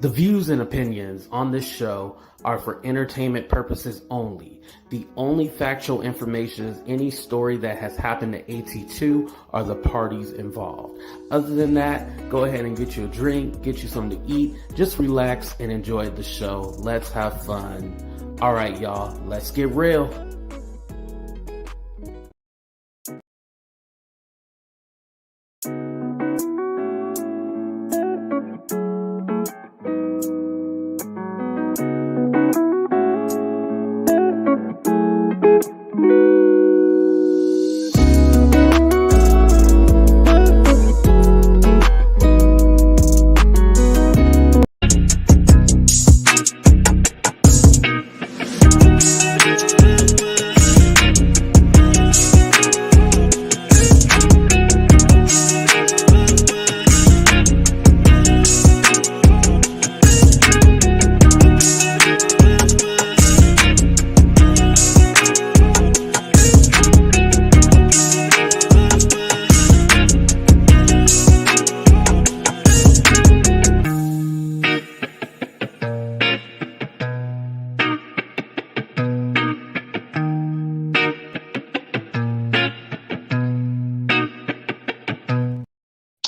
The views and opinions on this show are for entertainment purposes only. The only factual information is any story that has happened to AT2 or the parties involved. Other than that, go ahead and get you a drink, get you something to eat, just relax and enjoy the show. Let's have fun. All right, y'all, let's get real.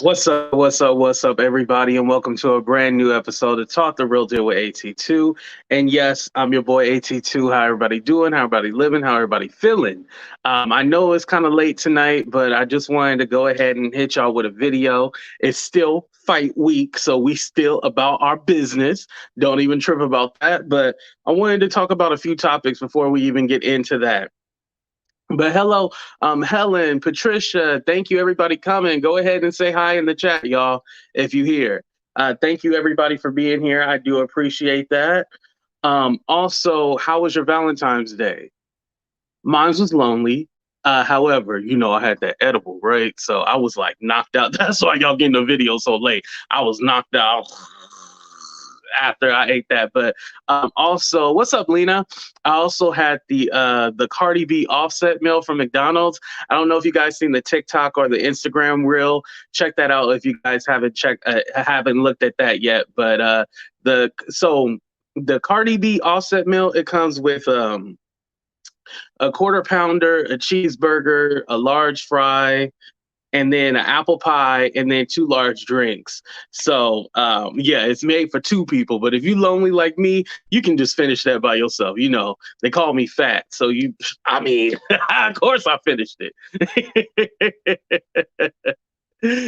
What's up, everybody, and welcome to a brand new episode of Talk the Real Deal with AT2. And yes, I'm your boy AT2. How everybody doing? How everybody living? How everybody feeling? I know it's kind of late tonight, but I just wanted to go ahead and hit y'all with a video. It's still fight week, so we still about our business. Don't even trip about that. But I wanted to talk about a few topics before we even get into that. But hello, Helen, Patricia, thank you, everybody coming. Go ahead and say hi in the chat, y'all, if you here. Thank you, everybody, for being here. I do appreciate that. Also, how was your Valentine's Day? Mine was lonely. However, you know, I had that edible, right? So I was like knocked out. That's why y'all getting the video so late. I was knocked out after I ate that. But also, what's up, Lena? I also had the Cardi B offset meal from McDonald's. I don't know if you guys seen the TikTok or the Instagram reel. Check that out if you guys haven't looked at that yet. But the Cardi B offset meal, it comes with a quarter pounder, a cheeseburger, a large fry, and then an apple pie, and then 2 large drinks. So, yeah, it's made for 2 people. But if you're lonely like me, you can just finish that by yourself. You know, they call me fat. So, of course I finished it.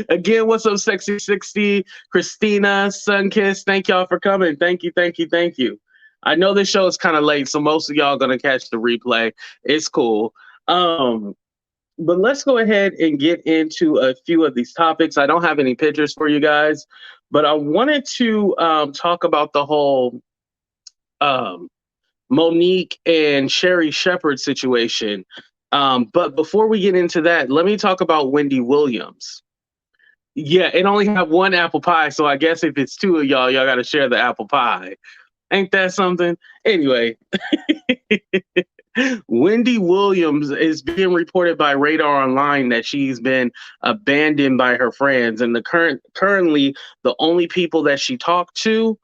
Again, what's up, Sexy 60, Christina, Sunkiss? Thank y'all for coming. Thank you. I know this show is kind of late, so most of y'all going to catch the replay. It's cool. But let's go ahead and get into a few of these topics. I don't have any pictures for you guys, but I wanted to talk about the whole Monique and Sherri Shepherd situation. But before we get into that, let me talk about Wendy Williams. Yeah, it only have 1 apple pie, so I guess if it's 2 of y'all got to share the apple pie. Ain't that something? Anyway. Wendy Williams is being reported by Radar Online that she's been abandoned by her friends, and currently the only people that she talked to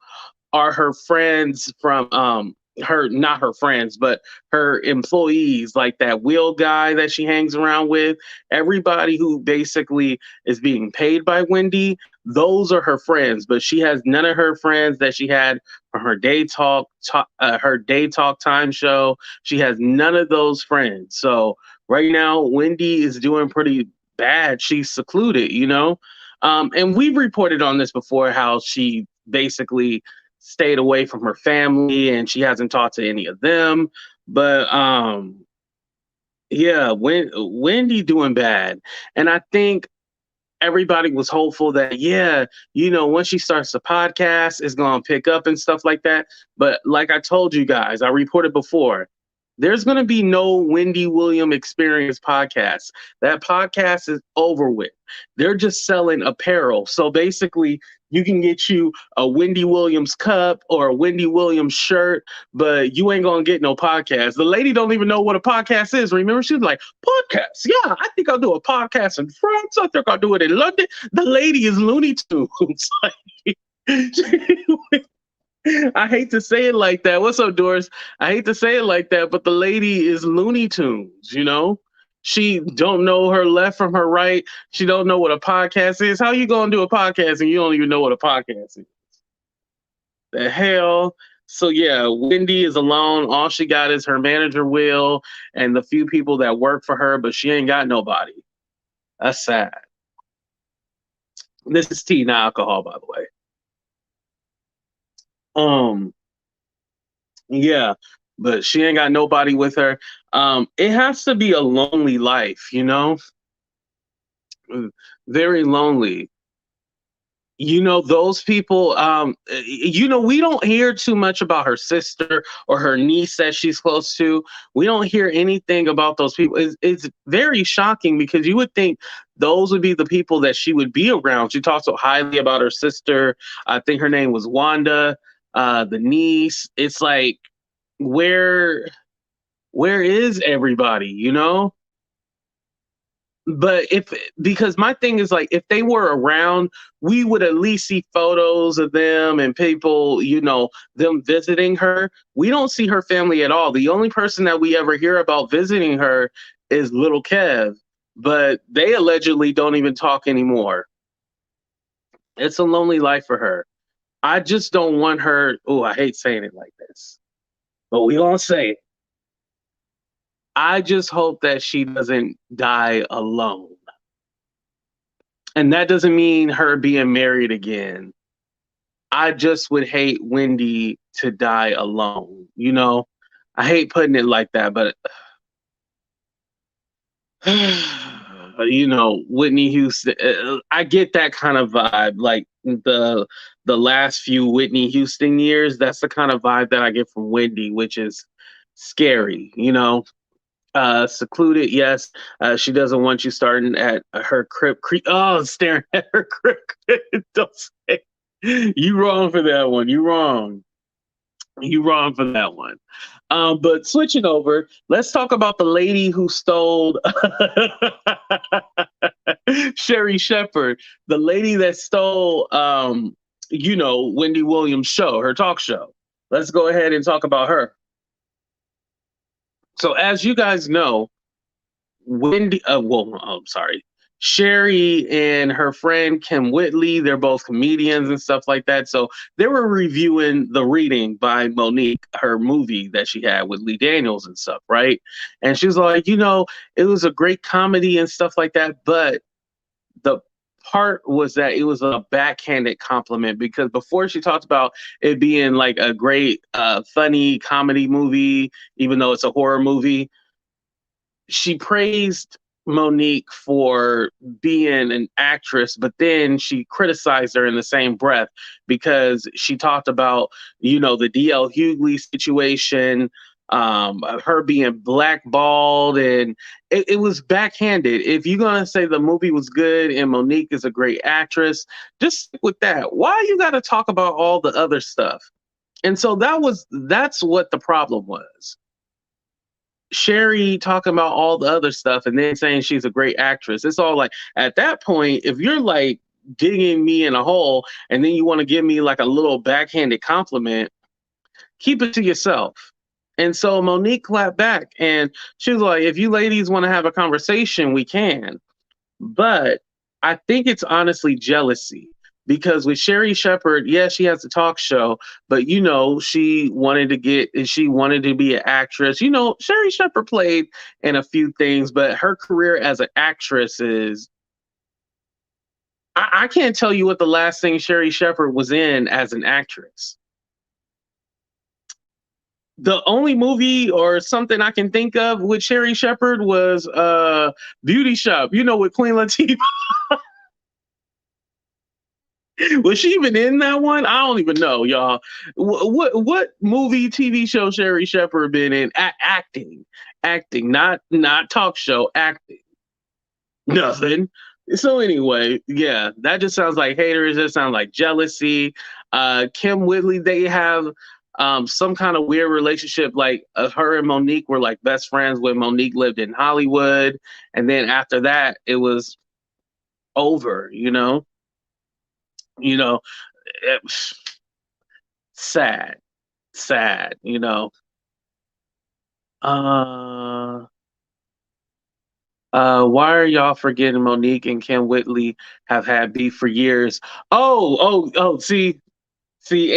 are her friends from not her friends, but her employees, like that Will guy that she hangs around with. Everybody who basically is being paid by Wendy, those are her friends, but she has none of her friends that she had from her day talk time show. She has none of those friends. So right now, Wendy is doing pretty bad. She's secluded, you know? And we've reported on this before, how she basically stayed away from her family and she hasn't talked to any of them. But yeah, Wendy doing bad. And I think everybody was hopeful that, yeah, you know, once she starts the podcast, it's going to pick up and stuff like that. But like I told you guys, I reported before, there's going to be no Wendy Williams Experience podcast. That podcast is over with. They're just selling apparel. So basically, you can get you a Wendy Williams cup or a Wendy Williams shirt, but you ain't going to get no podcast. The lady don't even know what a podcast is. Remember, she was like, podcast? Yeah, I think I'll do a podcast in France. I think I'll do it in London. The lady is Looney Tunes. I hate to say it like that. What's up, Doris? I hate to say it like that, but the lady is Looney Tunes, you know? She don't know her left from her right. She don't know what a podcast is. How you gonna do a podcast and you don't even know what a podcast is? The hell? So yeah, Wendy is alone. All she got is her manager Will and the few people that work for her, but she ain't got nobody. That's sad. This is tea, not alcohol, by the way. Um, yeah, but she ain't got nobody with her. It has to be a lonely life, you know? Very lonely. You know, those people, we don't hear too much about her sister or her niece that she's close to. We don't hear anything about those people. It's very shocking because you would think those would be the people that she would be around. She talks so highly about her sister. I think her name was Wanda, the niece. It's like, where where is everybody, you know? But if because my thing is like if they were around, we would at least see photos of them and people, them visiting her. We don't see her family at all. The only person that we ever hear about visiting her is little Kev, but they allegedly don't even talk anymore. It's a lonely life for her. I just don't want her. Oh, I hate saying it like this, but we gonna say it. I just hope that she doesn't die alone. And that doesn't mean her being married again. I just would hate Wendy to die alone. I hate putting it like that, but Whitney Houston. I get that kind of vibe. Like the last few Whitney Houston years, that's the kind of vibe that I get from Wendy, which is scary. Secluded, yes. She doesn't want you starting at her crib. Staring at her crib. Don't say you wrong for that one. You wrong. You wrong for that one. But switching over, let's talk about the lady who stole Sherri Shepherd, the lady that stole, Wendy Williams' show, her talk show. Let's go ahead and talk about her. So, as you guys know, I'm sorry. Sherri and her friend Kim Whitley, they're both comedians and stuff like that. So they were reviewing The Reading by Monique, her movie that she had with Lee Daniels and stuff, right? And she was like, it was a great comedy and stuff like that. But the part was that it was a backhanded compliment because before she talked about it being like a great, funny comedy movie, even though it's a horror movie, she praised Monique for being an actress, but then she criticized her in the same breath because she talked about, the DL Hughley situation, her being blackballed, and it was backhanded. If you're gonna say the movie was good and Monique is a great actress, just stick with that. Why you got to talk about all the other stuff? And so that's what the problem was. Sherri talking about all the other stuff and then saying she's a great actress. It's all like at that point, if you're like digging me in a hole and then you want to give me like a little backhanded compliment, keep it to yourself. And so Monique clapped back and she was like, if you ladies want to have a conversation, we can. But I think it's honestly jealousy because with Sherri Shepherd, yes, she has a talk show, but she wanted to be an actress. Sherri Shepherd played in a few things, but her career as an actress is. I can't tell you what the last thing Sherri Shepherd was in as an actress. The only movie or something I can think of with Sherri Shepherd was Beauty Shop, with Queen Latifah. Was she even in that one? I don't even know, y'all. What movie, TV show Sherri Shepherd been in? Acting, not talk show, acting. Nothing. So anyway, yeah, that just sounds like haters. That sounds like jealousy. Kim Whitley, they have some kind of weird relationship. Like her and Monique were like best friends when Monique lived in Hollywood, and then after that, it was over. You know, Sad, sad. You know. Uh, why are y'all forgetting Monique and Kim Whitley have had beef for years? Oh. See,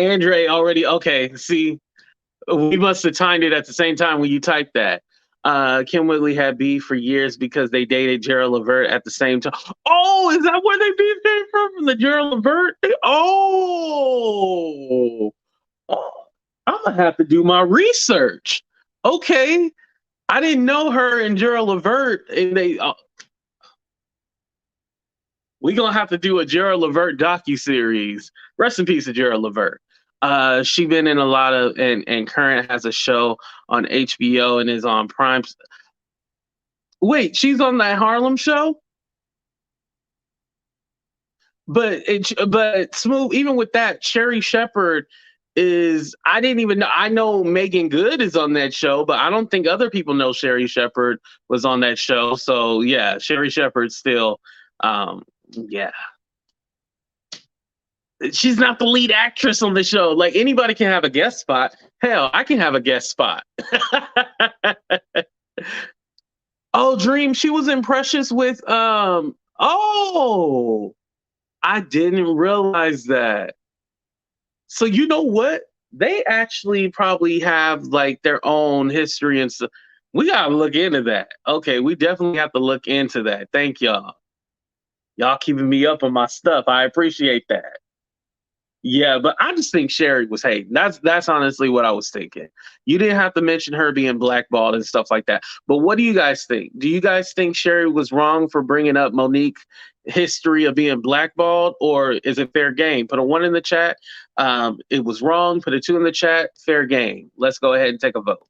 Andre already. Okay, see, we must have timed it at the same time when you typed that. Kim Whitley had beef for years because they dated Gerald Levert at the same time. Oh, is that where they beef came from? From the Gerald Levert? Oh, I'm gonna have to do my research. Okay, I didn't know her and Gerald Levert, and they. We gonna have to do a Gerald Levert docu series. Rest in peace to Gerald Levert. She been in a lot of and current has a show on HBO and is on Prime. Wait, she's on that Harlem show, but Smooth. Even with that, Sherri Shepherd is. I didn't even know. I know Megan Good is on that show, but I don't think other people know Sherri Shepherd was on that show. So yeah, Sherri Shepherd still. Yeah, she's not the lead actress on the show. Like anybody can have a guest spot. Hell, I can have a guest spot. Oh, Dream, she was in Precious with oh, I didn't realize that. So you know what? They actually probably have like their own history and stuff. We gotta look into that. Okay, we definitely have to look into that. Thank y'all. Y'all keeping me up on my stuff. I appreciate that. Yeah, but I just think Sherri was hating. That's honestly what I was thinking. You didn't have to mention her being blackballed and stuff like that. But what do you guys think? Do you guys think Sherri was wrong for bringing up Monique history of being blackballed, or is it fair game? Put a one in the chat. It was wrong. Put a two in the chat. Fair game. Let's go ahead and take a vote.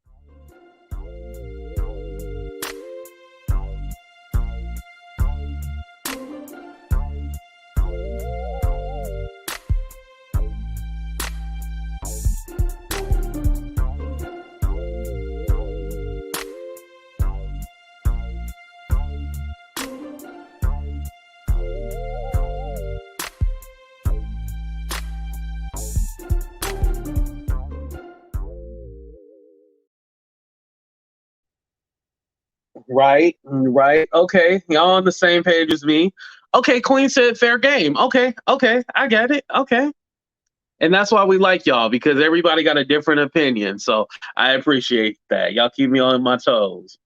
Right, right. Okay, y'all on the same page as me. Okay, Queen said fair game. Okay, I get it. Okay. And that's why we like y'all because everybody got a different opinion. So I appreciate that. Y'all keep me on my toes.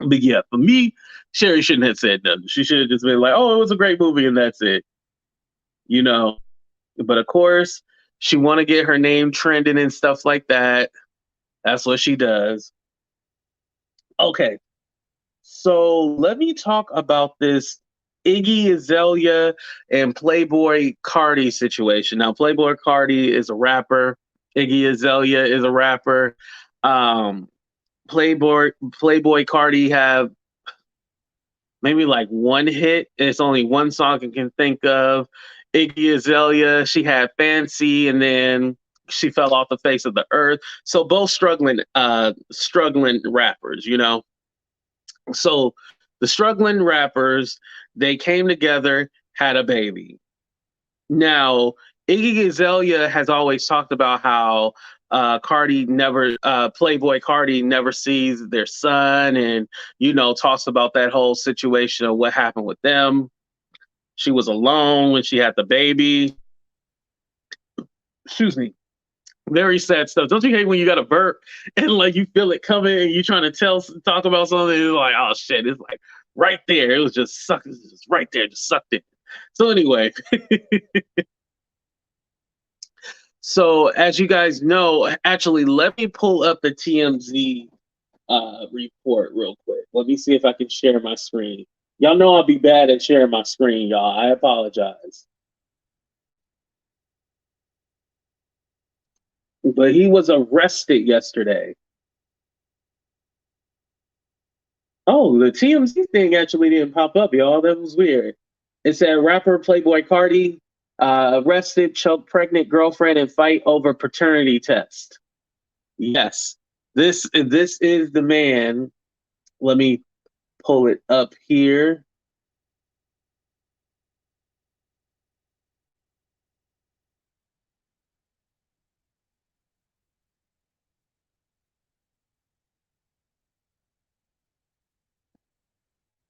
But yeah, for me, Sherri shouldn't have said nothing. She should have just been like, "Oh, it was a great movie," and that's it. You know. But of course, she want to get her name trending and stuff like that. That's what she does. Okay, so let me talk about this Iggy Azalea and Playboi Carti situation. Now, Playboi Carti is a rapper. Iggy Azalea is a rapper. Um, Playboi Carti have maybe like one hit. It's only one song I can think of. Iggy Azalea, she had Fancy, and then she fell off the face of the earth. So both struggling rappers, you know. So the struggling rappers, they came together, had a baby. Now, Iggy Azalea has always talked about how Playboi Carti never sees their son, and talks about that whole situation of what happened with them. She was alone when she had the baby. Excuse me. Very sad stuff. Don't you hate when you got a burp and like you feel it coming and you trying to talk about something? It's like, oh shit, it's like right there. It was just sucking, just right there, just sucked it. So anyway, so as you guys know, actually, let me pull up the TMZ report real quick. Let me see if I can share my screen. Y'all know I'll be bad at sharing my screen, y'all. I apologize. But he was arrested yesterday. Oh, the TMZ thing actually didn't pop up, y'all. That was weird. It said rapper Playboi Carti arrested, choked pregnant girlfriend and fight over paternity test. Yes, this is the man. Let me pull it up here.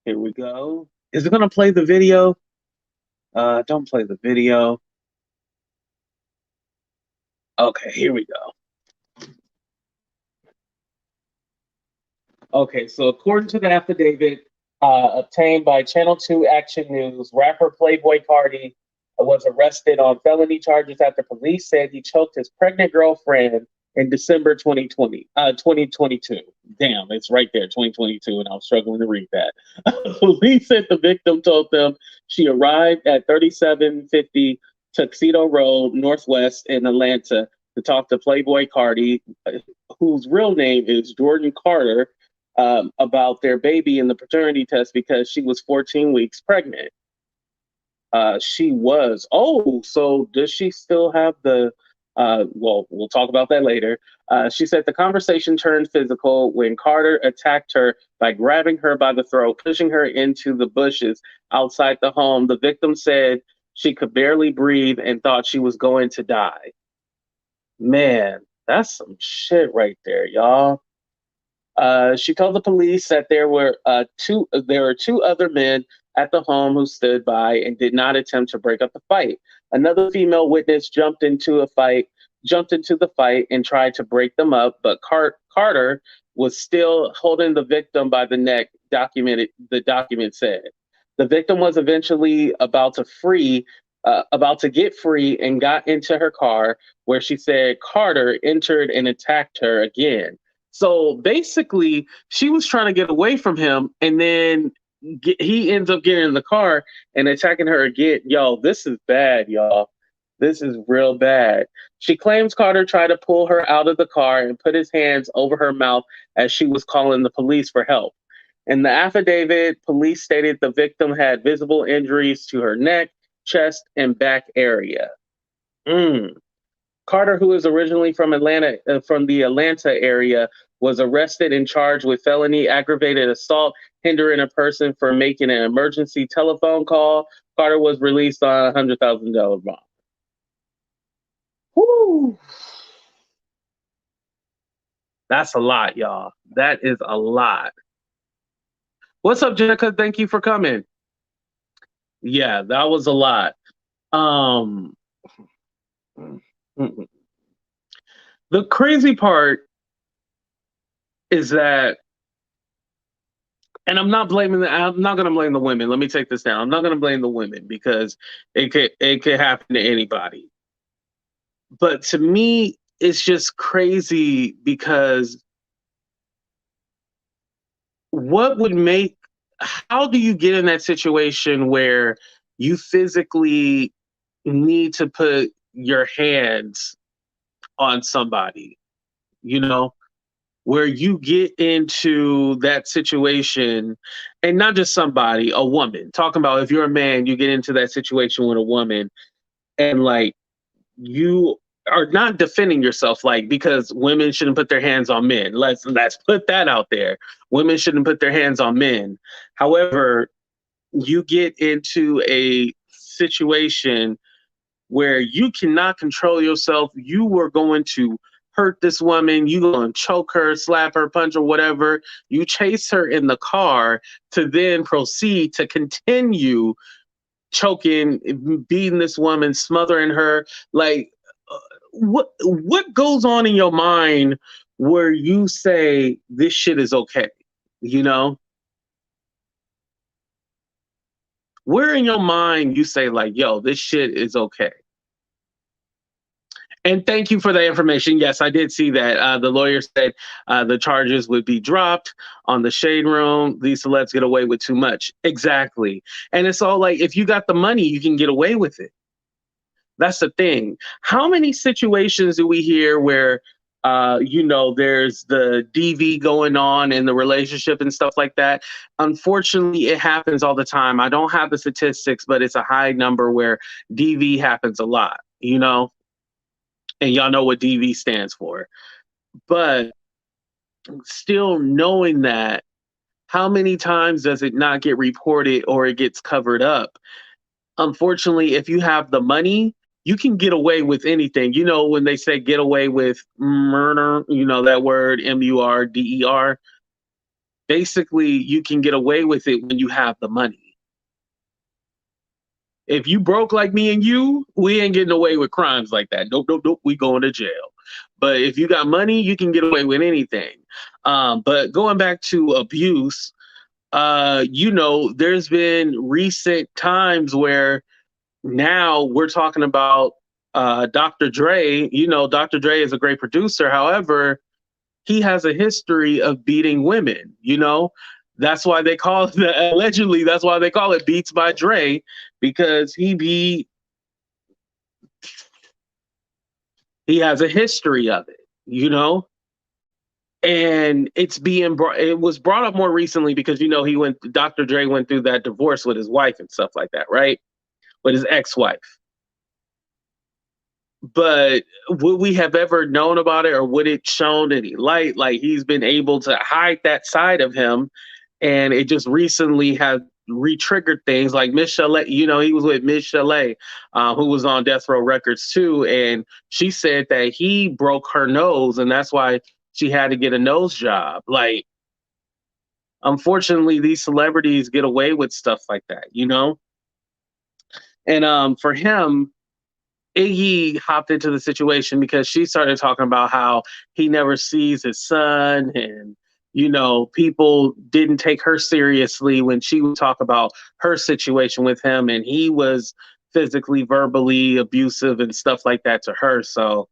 Here we go. Is it gonna play the video? Don't play the video. Okay, here we go. Okay, so according to the affidavit obtained by Channel 2 Action News, rapper Playboi Carti was arrested on felony charges after police said he choked his pregnant girlfriend in December 2022. Damn, it's right there, 2022, and I was struggling to read that. Police said the victim told them she arrived at 3750 Tuxedo Road, Northwest in Atlanta to talk to Playboi Carti, whose real name is Jordan Carter, about their baby in the paternity test because she was 14 weeks pregnant. She was. Oh, so does she still have the? Well, we'll talk about that later. She said the conversation turned physical when Carter attacked her by grabbing her by the throat, pushing her into the bushes outside the home. The victim said she could barely breathe and thought she was going to die. Man, that's some shit right there, y'all. She told the police that there were two other men at the home who stood by and did not attempt to break up the fight. Another female witness jumped into the fight and tried to break them up, but Carter was still holding the victim by the neck. The document said the victim was eventually about to get free and got into her car, where she said Carter entered and attacked her again. So basically, she was trying to get away from him, and then he ends up getting in the car and attacking her again. Yo, this is bad, y'all. This is real bad. She claims Carter tried to pull her out of the car and put his hands over her mouth as she was calling the police for help. In the affidavit, police stated the victim had visible injuries to her neck, chest, and back area. Carter, who is originally from the Atlanta area, was arrested and charged with felony aggravated assault, hindering a person from making an emergency telephone call. Carter was released on a $100,000 bond. Woo! That's a lot, y'all. That is a lot. What's up, Jenica? Thank you for coming. Yeah, that was a lot. The crazy part is that, and I'm not going to blame the women. Let me take this down. I'm not going to blame the women because it could happen to anybody. But to me, it's just crazy because how do you get in that situation where you physically need to put your hands on somebody, where you get into that situation, and not just somebody, a woman. Talking about if you're a man, you get into that situation with a woman, and like you are not defending yourself, like, because women shouldn't put their hands on men. Let's put that out there. Women shouldn't put their hands on men. However, you get into a situation where you cannot control yourself. You were going to hurt this woman. You going to choke her, slap her, punch her, whatever. You chase her in the car to then proceed to continue choking, beating this woman, smothering her. Like, what goes on in your mind where you say this shit is okay? Where in your mind you say like, yo, this shit is okay? And thank you for the information. Yes, I did see that. The lawyer said the charges would be dropped on the Shade Room. These celebs get away with too much. Exactly. And it's all like, if you got the money, you can get away with it. That's the thing. How many situations do we hear where, there's the DV going on in the relationship and stuff like that? Unfortunately, it happens all the time. I don't have the statistics, but it's a high number where DV happens a lot, and y'all know what DV stands for. But still knowing that, how many times does it not get reported or it gets covered up? Unfortunately, if you have the money, you can get away with anything. When they say get away with murder, that word, MURDER, basically you can get away with it when you have the money. If you broke like me and you, we ain't getting away with crimes like that. Nope, nope, nope. We going to jail. But if you got money, you can get away with anything. But going back to abuse, there's been recent times where now we're talking about Dr. Dre. Dr. Dre is a great producer. However, he has a history of beating women. That's why they call it allegedly. That's why they call it Beats by Dre, because he has a history of it. And it was brought up more recently because Dr. Dre went through that divorce with his wife and stuff like that, right? With his ex-wife. But would we have ever known about it, or would it shown any light? Like, he's been able to hide that side of him, and it just recently has re-triggered things. Like Miss Chalet, he was with Miss Chalet, who was on Death Row Records too, and she said that he broke her nose, and that's why she had to get a nose job. Like, unfortunately, these celebrities get away with stuff like that, And for him, Iggy hopped into the situation because she started talking about how he never sees his son, and people didn't take her seriously when she would talk about her situation with him, and he was physically, verbally abusive and stuff like that to her. So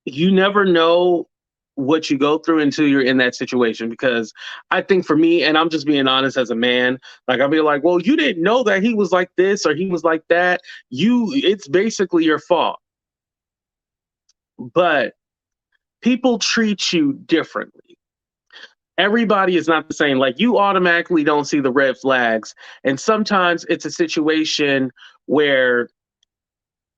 you never know what you go through until you're in that situation. Because I think for me, and I'm just being honest as a man, like, I'll be like, well, you didn't know that he was like this or he was like that. It's basically your fault. But people treat you differently. Everybody is not the same. Like, you automatically don't see the red flags. And sometimes it's a situation where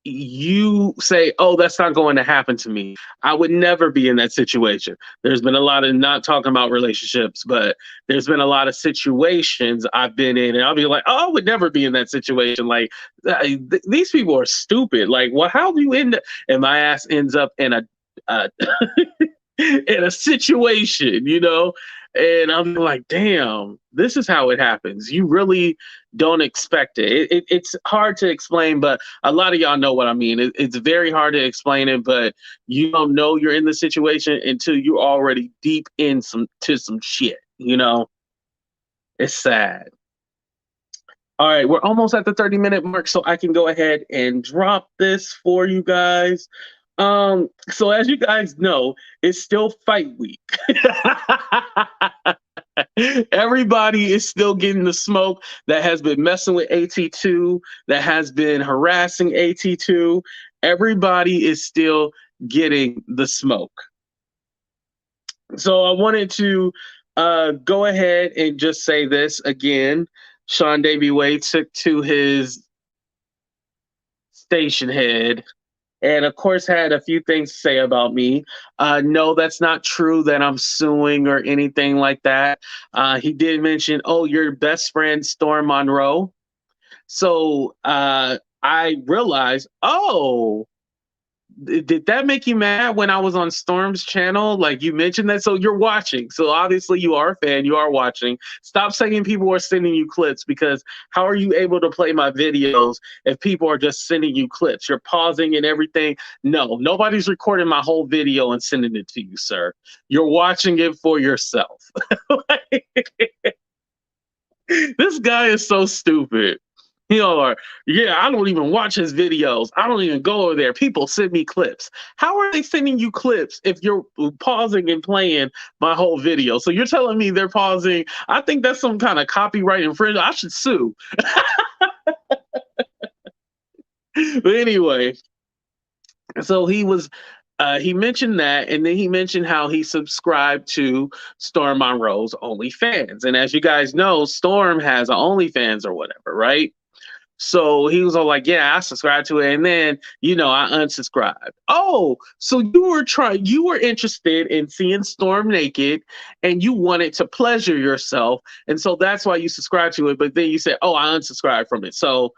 you say, oh, that's not going to happen to me. I would never be in that situation. There's been a lot of, not talking about relationships, but there's been a lot of situations I've been in, and I'll be like, oh, I would never be in that situation. Like, these people are stupid. Like, well, how do you end up? And my ass ends up in a in a situation, and I'm like, damn, this is how it happens. You really don't expect it. It's hard to explain, but a lot of y'all know what I mean. It's very hard to explain it, but you don't know you're in the situation until you're already deep in some shit. It's sad. All right, we're almost at the 30-minute mark, so I can go ahead and drop this for you guys. So as you guys know, it's still fight week. Everybody is still getting the smoke that has been messing with AT2, that has been harassing AT2. Everybody is still getting the smoke. So I wanted to go ahead and just say this again. SeanDavieWay took to his station head and, of course, had a few things to say about me. No, that's not true that I'm suing or anything like that. He did mention, oh, your best friend, Storm Monroe. So I realized, oh, did that make you mad when I was on Storm's channel? Like, you mentioned that, so you're watching. So obviously you are a fan, you are watching. Stop saying people are sending you clips, because how are you able to play my videos if people are just sending you clips? You're pausing and everything. No, nobody's recording my whole video and sending it to you, sir. You're watching it for yourself. This guy is so stupid. Yeah, I don't even watch his videos. I don't even go over there. People send me clips. How are they sending you clips if you're pausing and playing my whole video? So you're telling me they're pausing? I think that's some kind of copyright infringement. I should sue. But anyway, so he mentioned that, and then he mentioned how he subscribed to Storm Monroe's OnlyFans. And as you guys know, Storm has an OnlyFans or whatever, right? So he was all like, yeah, I subscribed to it. And then, I unsubscribed. Oh, so you were interested in seeing Storm naked, and you wanted to pleasure yourself. And so that's why you subscribed to it. But then you said, oh, I unsubscribed from it. So,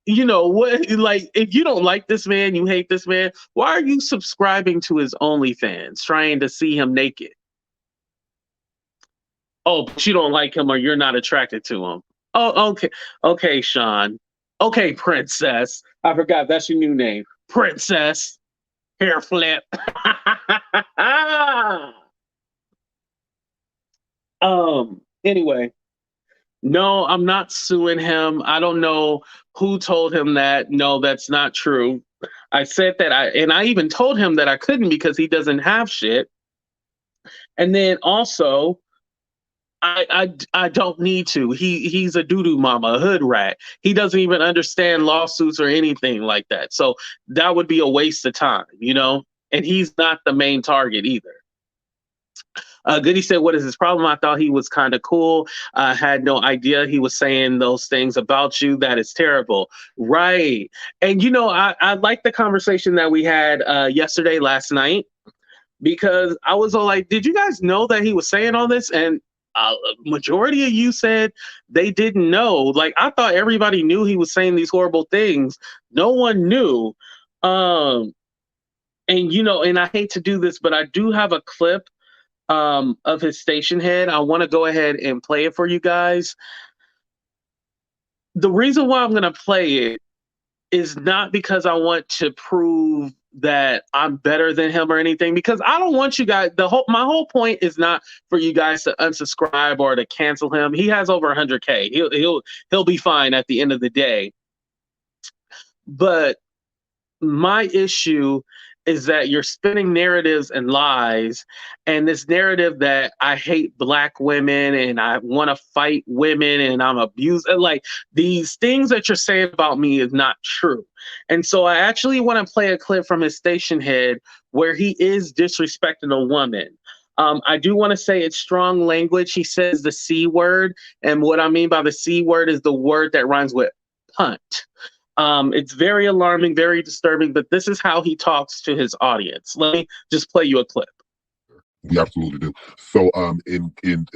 what, like, if you don't like this man, you hate this man, why are you subscribing to his OnlyFans, trying to see him naked? Oh, but you don't like him or you're not attracted to him. Oh, okay. Okay, Sean. Okay, Princess. I forgot that's your new name. Princess. Hair flip. Anyway. No, I'm not suing him. I don't know who told him that. No, that's not true. I said that I even told him that I couldn't because he doesn't have shit. And then also, I don't need to. He's a doo doo mama, a hood rat. He doesn't even understand lawsuits or anything like that. So that would be a waste of time, you know. And he's not the main target either. Goody said, "What is his problem? I thought he was kind of cool. I had no idea he was saying those things about you. That is terrible." Right. And, you know, I like the conversation that we had yesterday, last night, because I was all like, did you guys know that he was saying all this? And majority of you said they didn't know. Like, I thought everybody knew he was saying these horrible things. No one knew. And, you know, and I hate to do this, but I do have a clip of his station head. I want to go ahead and play it for you guys. The reason why I'm going to play it is not because I want to prove that I'm better than him or anything, because I don't want you guys, my whole point is not for you guys to unsubscribe or to cancel him. He has over 100K. He'll be fine at the end of the day. But my issue is that you're spinning narratives and lies, and this narrative that I hate black women and I want to fight women and I'm abused. Like, these things that you're saying about me is not true. And so I actually want to play a clip from his station head where he is disrespecting a woman. I do want to say it's strong language. He says the C word. And what I mean by the C word is the word that rhymes with punt. It's very alarming, very disturbing, but this is how he talks to his audience. Let me just play you a clip. We absolutely do. So, in cunt,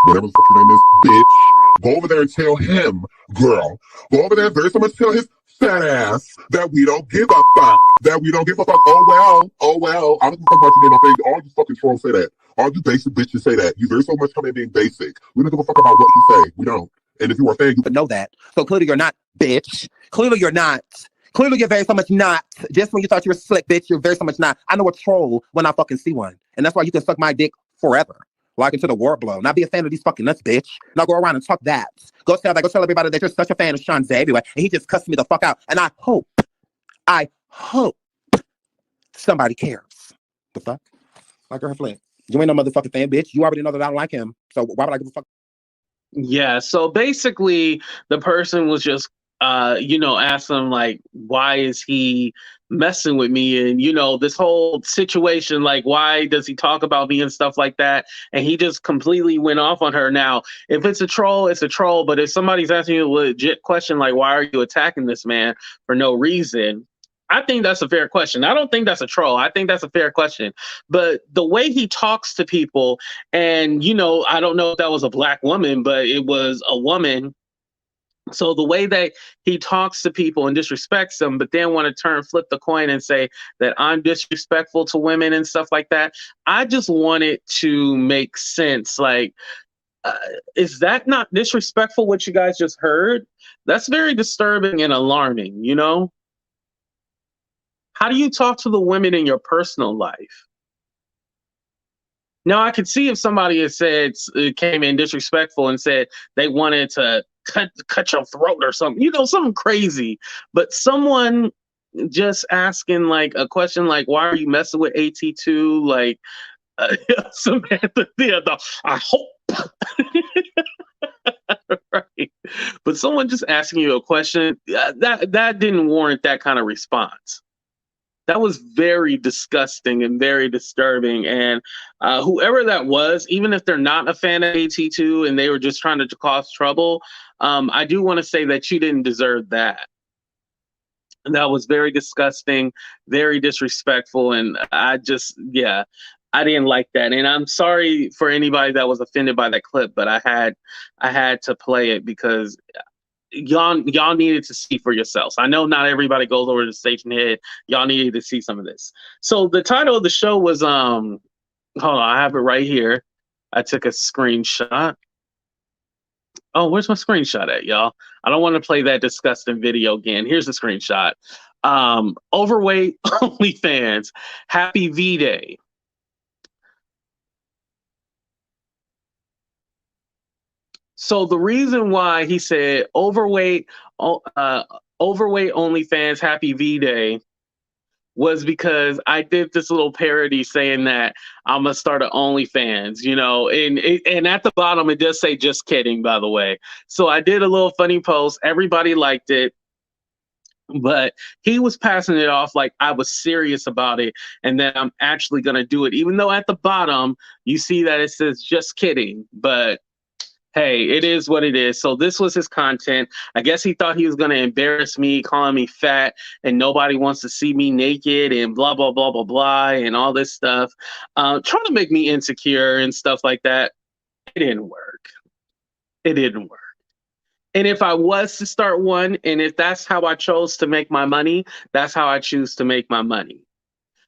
whatever the fuck your name is, bitch, go over there and tell him, girl, go over there and very so much tell his fat ass that we don't give a fuck, that we don't give a fuck. Oh well, I don't give a fuck about your name. I think all you fucking trolls say that. All you basic bitches say that. You very so much come in being basic. We don't give a fuck about what you say. We don't. And if you are a fan, you would know that. So clearly you're not, bitch. Clearly you're not. Clearly you're very so much not. Just when you thought you were slick, bitch, you're very so much not. I know a troll when I fucking see one. And that's why you can suck my dick forever. Like into the word blow. Not be a fan of these fucking nuts, bitch. Now go around and talk that. Go tell everybody that you're such a fan of SeanDavieWay. And he just cussed me the fuck out. And I hope somebody cares. The fuck? Like her flat. You ain't no motherfucking fan, bitch. You already know that I don't like him. So why would I give a fuck? Yeah, so basically the person was just asked him, like, why is he messing with me? And, you know, this whole situation, like, why does he talk about me and stuff like that? And he just completely went off on her. Now, if it's a troll, it's a troll. But if somebody's asking you a legit question, like, why are you attacking this man for no reason? I think that's a fair question. I don't think that's a troll. I think that's a fair question. But the way he talks to people, and, you know, I don't know if that was a black woman, but it was a woman. So the way that he talks to people and disrespects them, but then want to flip the coin and say that I'm disrespectful to women and stuff like that. I just want it to make sense. Like, is that not disrespectful what you guys just heard? That's very disturbing and alarming, you know? How do you talk to the women in your personal life? Now, I could see if somebody had said, came in disrespectful and said they wanted to cut your throat or something, you know, something crazy. But someone just asking like a question like, why are you messing with AT2? Like, Samantha, I hope. Right. But someone just asking you a question, that didn't warrant that kind of response. That was very disgusting and very disturbing. And whoever that was, even if they're not a fan of AT2 and they were just trying to cause trouble, I do want to say that you didn't deserve that. And that was very disgusting, very disrespectful. And I didn't like that. And I'm sorry for anybody that was offended by that clip, but I had to play it because y'all needed to see for yourselves. I know not everybody goes over to the station head. Y'all needed to see some of this. So the title of the show was hold on, I have it right here. I took a screenshot. Oh, where's my screenshot at, y'all? I don't want to play that disgusting video again. Here's the screenshot. Overweight OnlyFans. Happy V-Day. So the reason why he said overweight OnlyFans Happy V-Day was because I did this little parody saying that I'm gonna start an OnlyFans, you know, and at the bottom it does say just kidding, by the way. So I did a little funny post. Everybody liked it, but he was passing it off like I was serious about it and that I'm actually gonna do it, even though at the bottom you see that it says just kidding. But hey, it is what it is. So this was his content. I guess he thought he was going to embarrass me, calling me fat, and nobody wants to see me naked and blah, blah, blah, blah, blah, and all this stuff. Trying to make me insecure and stuff like that. It didn't work. It didn't work. And if I was to start one, and if that's how I chose to make my money, that's how I choose to make my money.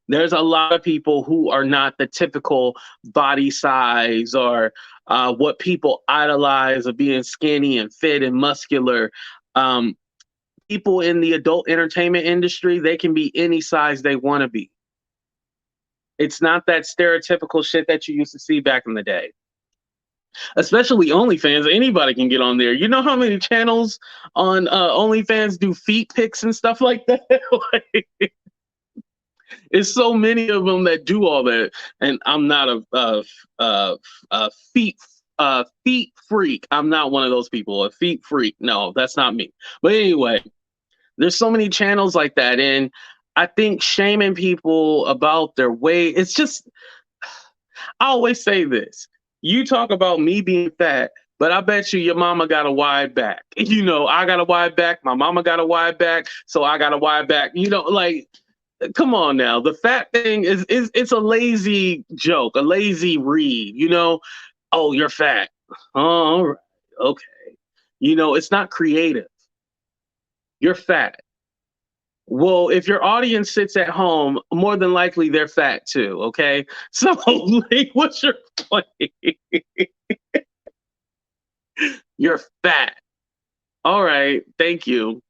There's a lot of people who are not the typical body size or what people idolize of being skinny and fit and muscular. People in the adult entertainment industry, they can be any size they want to be. It's not that stereotypical shit that you used to see back in the day. Especially OnlyFans, anybody can get on there. You know how many channels on OnlyFans do feet pics and stuff like that? Like, it's so many of them that do all that, and I'm not a feet freak. I'm not one of those people. A feet freak. No, that's not me. But anyway, there's so many channels like that, and I think shaming people about their weight. It's just, I always say this. You talk about me being fat, but I bet you your mama got a wide back. You know, I got a wide back. My mama got a wide back, so I got a wide back. You know, like. Come on now. The fat thing is it's a lazy joke, a lazy read, you know. Oh, you're fat. Oh, all right. Okay. You know, it's not creative. You're fat. Well, if your audience sits at home, more than likely they're fat too, okay? So like, what's your point? You're fat. All right, thank you.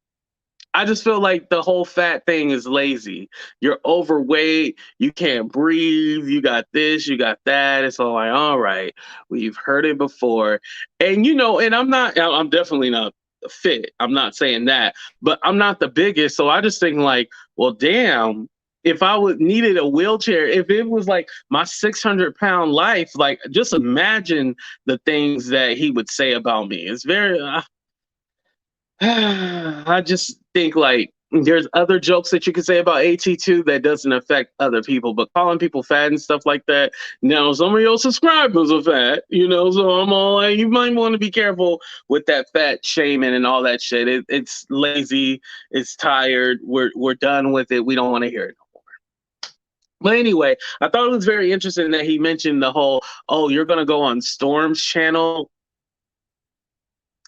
I just feel like the whole fat thing is lazy. You're overweight. You can't breathe. You got this, you got that. It's all like, all right, we've heard it before. And, you know, and I'm definitely not fit. I'm not saying that, but I'm not the biggest. So I just think like, well, damn, if I would needed a wheelchair, if it was like my 600-pound life, like just imagine the things that he would say about me. It's very, I just think like there's other jokes that you could say about AT2 that doesn't affect other people, but calling people fat and stuff like that. Now, some of your subscribers are fat, you know, so I'm all like, you might want to be careful with that fat shaming and all that shit. It's lazy. It's tired. We're done with it. We don't want to hear it no more. But anyway, I thought it was very interesting that he mentioned the whole, oh, you're going to go on Storm's channel.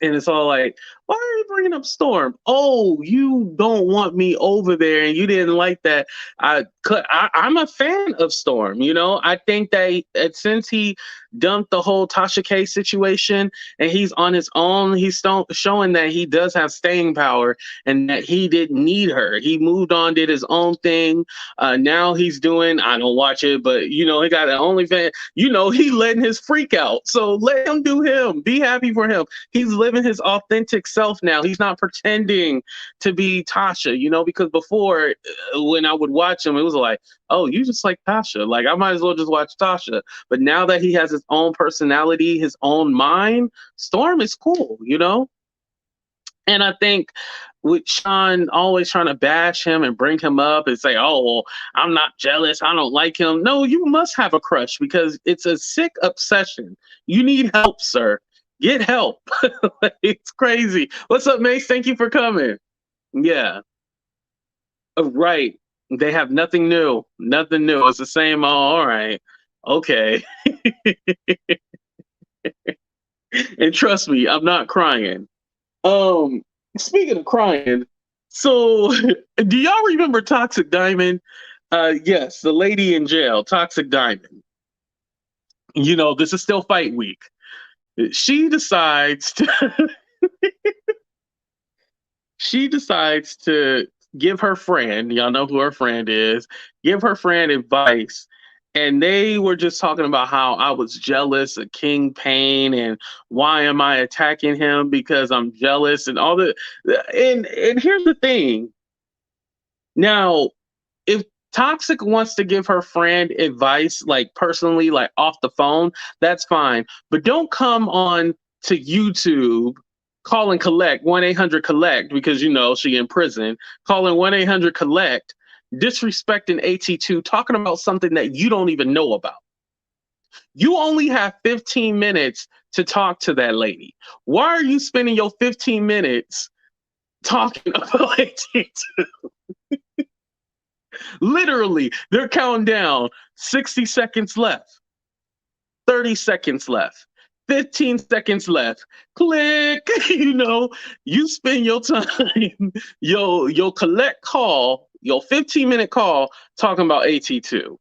And it's all like, why are you bringing up Storm? Oh, you don't want me over there, and you didn't like that. I'm a fan of Storm. You know, I think that since he dumped the whole Tasha K situation, and he's on his own, he's showing that he does have staying power, and that he didn't need her. He moved on, did his own thing. Now he's doing. I don't watch it, but you know, he got an OnlyFans. You know, he letting his freak out. So let him do him. Be happy for him. He's living his authentic self now. He's not pretending to be Tasha, you know, because before when I would watch him, it was like, oh, you just like Tasha. Like, I might as well just watch Tasha. But now that he has his own personality, his own mind, Storm is cool, you know? And I think with Sean always trying to bash him and bring him up and say, oh, well, I'm not jealous. I don't like him. No, you must have a crush because it's a sick obsession. You need help, sir. Get help. It's crazy. What's up, Mace? Thank you for coming. Yeah. Right. They have nothing new. Nothing new. It's the same. Oh, all right. Okay. And trust me, I'm not crying. Speaking of crying, so do y'all remember Toxic Diamond? Yes, the lady in jail, Toxic Diamond. This is still fight week. She decides to she decides to give her friend, y'all know who her friend is, give her friend advice. And they were just talking about how I was jealous of King Pain and why am I attacking him because I'm jealous and all the and here's the thing. Now, if Toxic wants to give her friend advice, like personally, like off the phone, that's fine. But don't come on to YouTube calling collect 1-800-collect because she in prison, calling 1-800-collect, disrespecting AT2, talking about something that you don't even know about. You only have 15 minutes to talk to that lady. Why are you spending your 15 minutes talking about AT2? Literally, they're counting down 60 seconds left, 30 seconds left, 15 seconds left. Click, you spend your time, your collect call, your 15-minute call talking about AT2.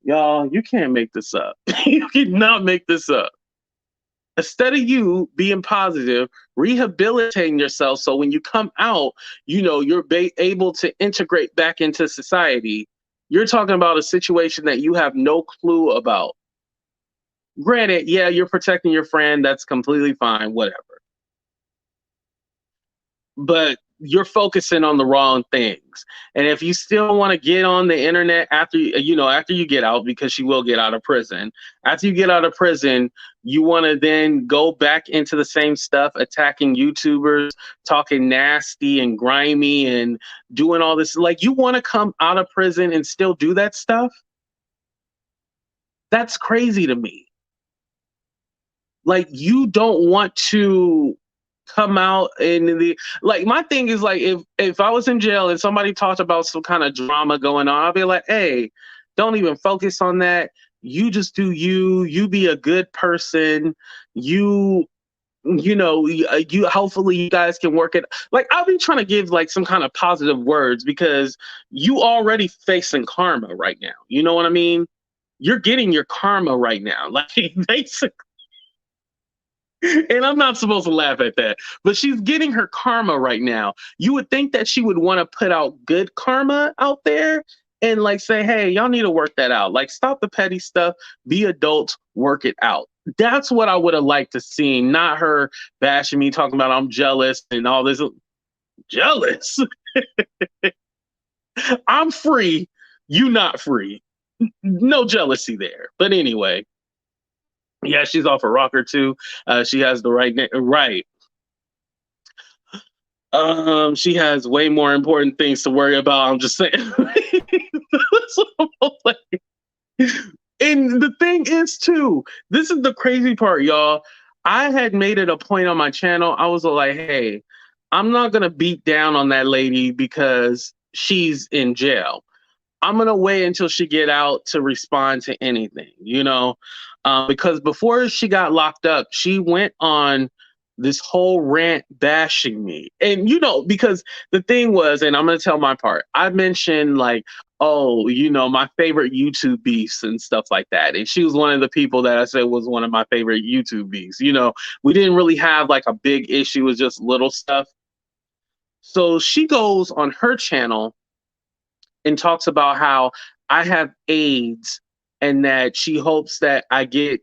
Y'all, you can't make this up. You cannot make this up. Instead of you being positive, rehabilitating yourself so when you come out, you're able to integrate back into society, you're talking about a situation that you have no clue about. Granted, yeah, you're protecting your friend. That's completely fine, whatever. But you're focusing on the wrong things. And if you still want to get on the internet after you get out, because she will get out of prison, after you get out of prison, you want to then go back into the same stuff, attacking YouTubers, talking nasty and grimy and doing all this. Like, you want to come out of prison and still do that stuff? That's crazy to me. Like, you don't want to come out my thing is, like, if I was in jail and somebody talked about some kind of drama going on, I'll be like, hey, don't even focus on that. You just do you be a good person. You hopefully you guys can work it. Like, I'll be trying to give like some kind of positive words because you already facing karma right now. You know what I mean? You're getting your karma right now. Like, basically. And I'm not supposed to laugh at that, but she's getting her karma right now. You would think that she would want to put out good karma out there and like say, hey, y'all need to work that out. Like, stop the petty stuff, be adults, work it out. That's what I would have liked to see, not her bashing me, talking about I'm jealous and all this. Jealous? I'm free. You not free. No jealousy there. But anyway. Yeah, she's off a rocker too. She has the right name, right. She has way more important things to worry about. I'm just saying. And the thing is too, this is the crazy part, y'all. I had made it a point on my channel. I was like, hey, I'm not gonna beat down on that lady because she's in jail. I'm gonna wait until she get out to respond to anything, because before she got locked up, she went on this whole rant bashing me. And because the thing was, and I'm gonna tell my part, I mentioned like, oh, my favorite YouTube beefs and stuff like that. And she was one of the people that I said was one of my favorite YouTube beefs. We didn't really have like a big issue, it was just little stuff. So she goes on her channel and talks about how I have AIDS and that she hopes that I get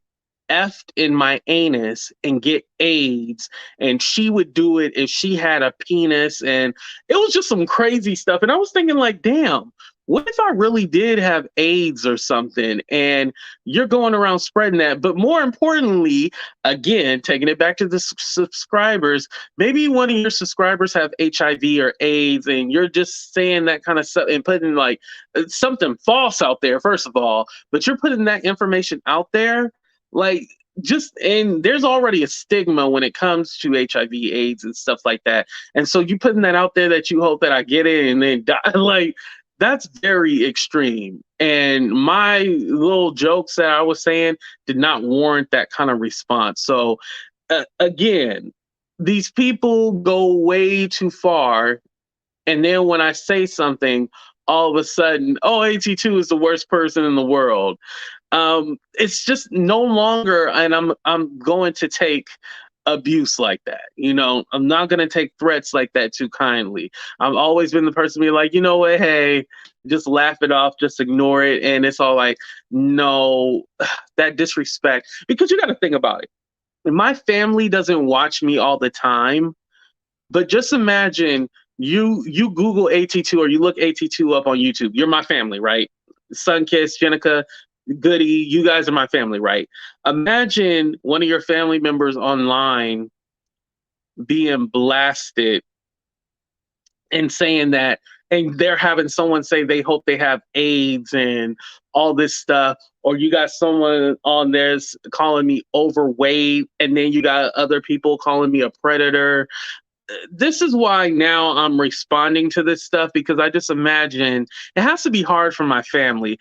effed in my anus and get AIDS, and she would do it if she had a penis. And it was just some crazy stuff. And I was thinking like, damn, what if I really did have AIDS or something and you're going around spreading that? But more importantly, again, taking it back to the subscribers, maybe one of your subscribers have HIV or AIDS and you're just saying that kind of stuff and putting like something false out there, first of all, but you're putting that information out there. Like, and there's already a stigma when it comes to HIV, AIDS and stuff like that. And so you putting that out there that you hope that I get it and then die, like, that's very extreme. And my little jokes that I was saying did not warrant that kind of response. So again, these people go way too far. And then when I say something, all of a sudden, oh, AT2 is the worst person in the world. It's just no longer, and I'm going to take abuse like that. I'm not going to take threats like that too kindly. I've always been the person to be like, you know what, hey, just laugh it off, just ignore it. And it's all like, no, that disrespect, because you got to think about it. My family doesn't watch me all the time, but just imagine you Google AT2 or you look AT2 up on YouTube. You're my family, right? Sunkiss, Jenica, Goody, you guys are my family, right? Imagine one of your family members online being blasted and saying that, and they're having someone say they hope they have AIDS and all this stuff, or you got someone on there calling me overweight, and then you got other people calling me a predator. This is why now I'm responding to this stuff, because I just imagine it has to be hard for my family.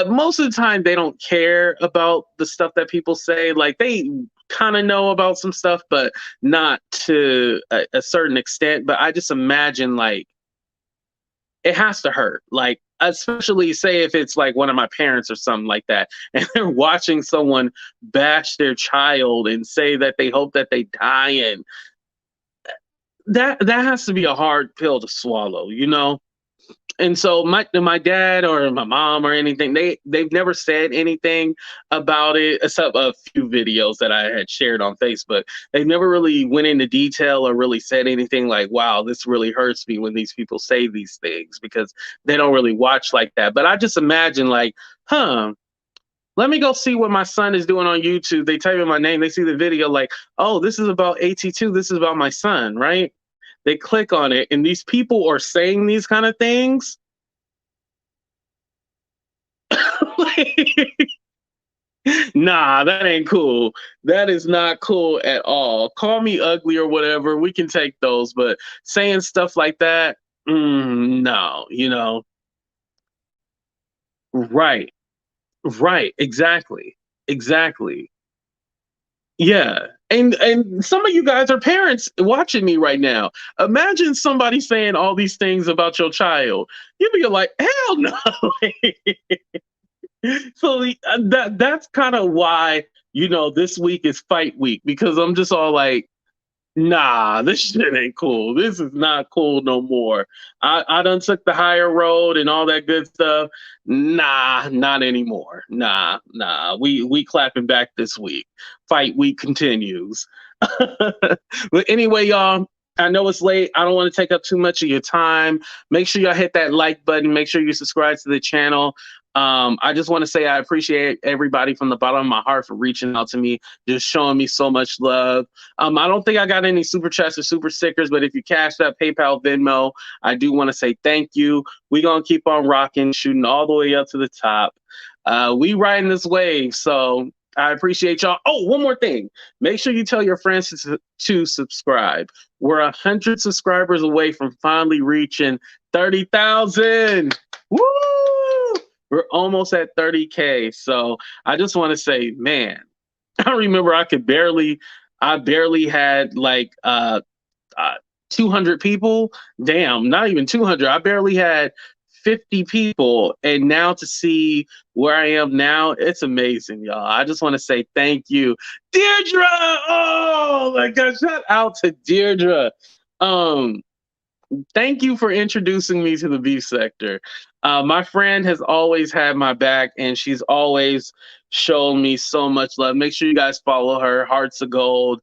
Most of the time, they don't care about the stuff that people say. Like, they kind of know about some stuff, but not to a certain extent. But I just imagine, like, it has to hurt. Like, especially say if it's like one of my parents or something like that, and they're watching someone bash their child and say that they hope that they die, and that has to be a hard pill to swallow, And so my dad or my mom or anything, they've never said anything about it, except a few videos that I had shared on Facebook. They never really went into detail or really said anything like, wow, this really hurts me when these people say these things, because they don't really watch like that. But I just imagine, like, let me go see what my son is doing on YouTube. They type in my name, they see the video, like, oh, this is about AT2, this is about my son, right? They click on it, and these people are saying these kind of things. Nah, that ain't cool. That is not cool at all. Call me ugly or whatever. We can take those, but saying stuff like that, no. Right, right, exactly. Yeah. And some of you guys are parents watching me right now. Imagine somebody saying all these things about your child. You'd be like, hell no. So that's kind of why, this week is fight week, because I'm just all like, nah, this shit ain't cool. This is not cool no more. I done took the higher road and all that good stuff. Nah, not anymore. Nah. We clapping back this week. Fight week continues. But anyway, y'all, I know it's late. I don't want to take up too much of your time. Make sure y'all hit that like button. Make sure you subscribe to the channel. I just want to say I appreciate everybody from the bottom of my heart for reaching out to me, just showing me so much love. I don't think I got any super chats or super stickers, but if you cash that PayPal, Venmo, I do want to say thank you. We're going to keep on rocking, shooting all the way up to the top. We riding this wave, so I appreciate y'all. Oh, one more thing. Make sure you tell your friends to subscribe. We're 100 subscribers away from finally reaching 30,000. Woo! We're almost at 30K. So I just want to say, man, I remember I barely had like 200 people. Damn, not even 200. I barely had 50 people. And now to see where I am now, it's amazing, y'all. I just want to say thank you. Deirdre! Oh my God, shout out to Deirdre. Thank you for introducing me to the beef sector. My friend has always had my back, and she's always shown me so much love. Make sure you guys follow her, Hearts of Gold.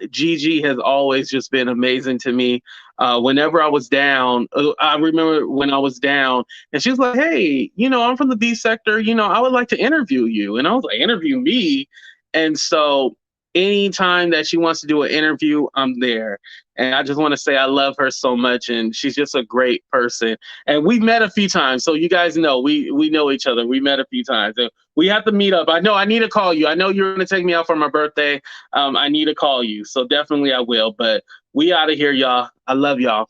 Gigi has always just been amazing to me. Whenever I was down, I remember when I was down, and she was like, hey, I'm from the beef sector. I would like to interview you. And I was like, interview me? And so anytime that she wants to do an interview, I'm there. And I just want to say I love her so much, and she's just a great person. And we've met a few times, so you guys know we know each other. We met a few times, and we have to meet up. I know I need to call you. I know you're going to take me out for my birthday. I need to call you, so definitely I will. But we out of here, y'all. I love y'all.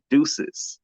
Deuces.